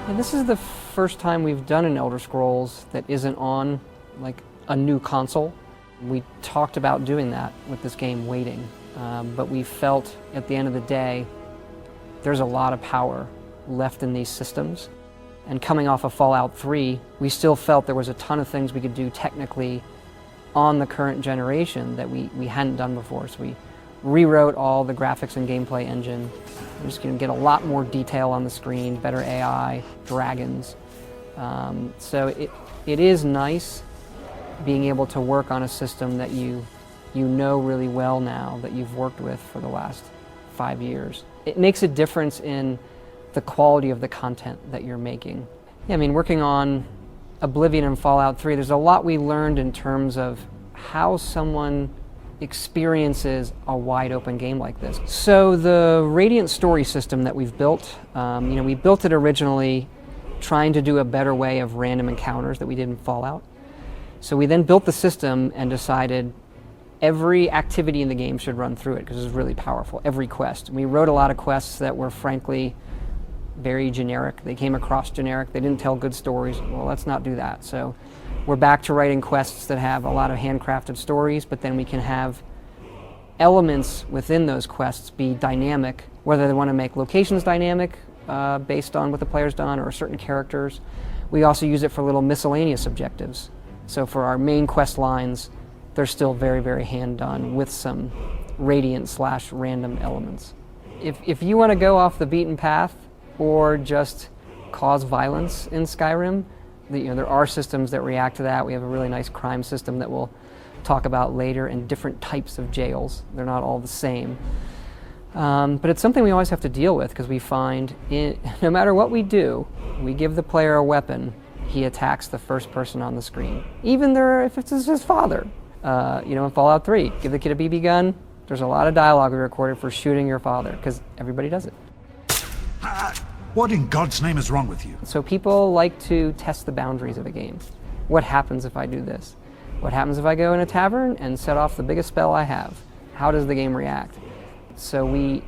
And this is the first time we've done an Elder Scrolls that isn't on like a new console. We talked about doing that with this game, Waiting, but we felt at the end of the day there's a lot of power left in these systems. And coming off of Fallout 3, we still felt there was a ton of things we could do technically on the current generation that we hadn't done before. So we rewrote all the graphics and gameplay engine. We're just going to get a lot more detail on the screen, better AI, dragons. So it is nice being able to work on a system that you know really well now, that you've worked with for the last 5 years. It makes a difference in the quality of the content that you're making. Yeah, I mean, working on Oblivion and Fallout 3, there's a lot we learned in terms of how someone experiences a wide open game like this. So the Radiant story system that we've built, we built it originally trying to do a better way of random encounters that we did in Fallout. So we then built the system and decided every activity in the game should run through it because it was really powerful, every quest. We wrote a lot of quests that were frankly very generic. They came across generic. They didn't tell good stories. Well, let's not do that. So we're back to writing quests that have a lot of handcrafted stories, but then we can have elements within those quests be dynamic, whether they want to make locations dynamic based on what the player's done or certain characters. We also use it for little miscellaneous objectives. So for our main quest lines, they're still very, very hand done with some Radiant/random elements. If you want to go off the beaten path or just cause violence in Skyrim, there are systems that react to that. We have a really nice crime system that we'll talk about later, and different types of jails. They're not all the same. But it's something we always have to deal with because we find no matter what we do, we give the player a weapon, he attacks the first person on the screen. Even if it's his father. In Fallout 3, give the kid a BB gun. There's a lot of dialogue we recorded for shooting your father because everybody does it. What in God's name is wrong with you? So people like to test the boundaries of a game. What happens if I do this? What happens if I go in a tavern and set off the biggest spell I have? How does the game react? So we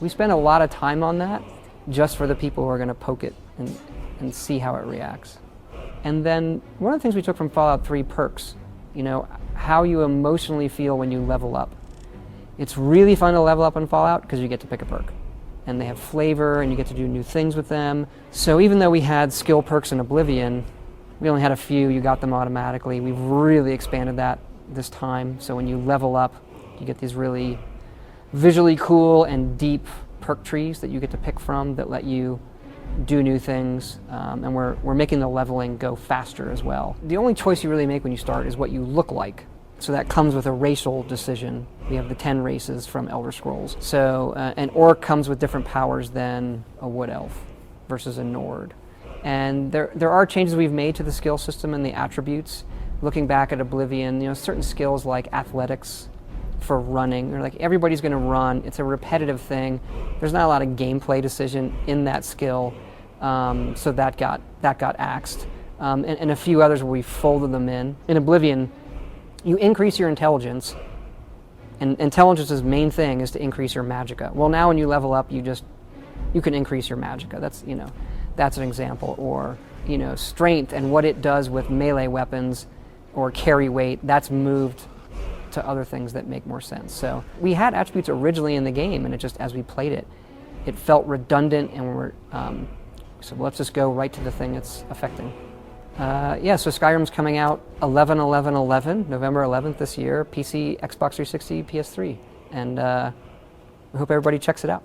spend a lot of time on that just for the people who are going to poke it and see how it reacts. And then one of the things we took from Fallout 3, perks. How you emotionally feel when you level up. It's really fun to level up in Fallout because you get to pick a perk. And they have flavor, and you get to do new things with them. So even though we had skill perks in Oblivion, we only had a few, you got them automatically. We've really expanded that this time. So when you level up, you get these really visually cool and deep perk trees that you get to pick from that let you do new things. And we're making the leveling go faster as well. The only choice you really make when you start is what you look like. So that comes with a racial decision. We have the 10 races from Elder Scrolls. So an orc comes with different powers than a wood elf versus a Nord. And there are changes we've made to the skill system and the attributes. Looking back at Oblivion, certain skills like athletics for running, or like everybody's going to run. It's a repetitive thing. There's not a lot of gameplay decision in that skill, so that got axed. And a few others where we folded them in. In Oblivion, you increase your intelligence, and intelligence's main thing is to increase your magicka. Well, now when you level up, you can increase your magicka. That's an example. Or strength and what it does with melee weapons or carry weight. That's moved to other things that make more sense. So we had attributes originally in the game, and it just as we played it, it felt redundant, and so let's just go right to the thing it's affecting. So Skyrim's coming out 11/11/11, November 11th this year, PC, Xbox 360, PS3. And I hope everybody checks it out.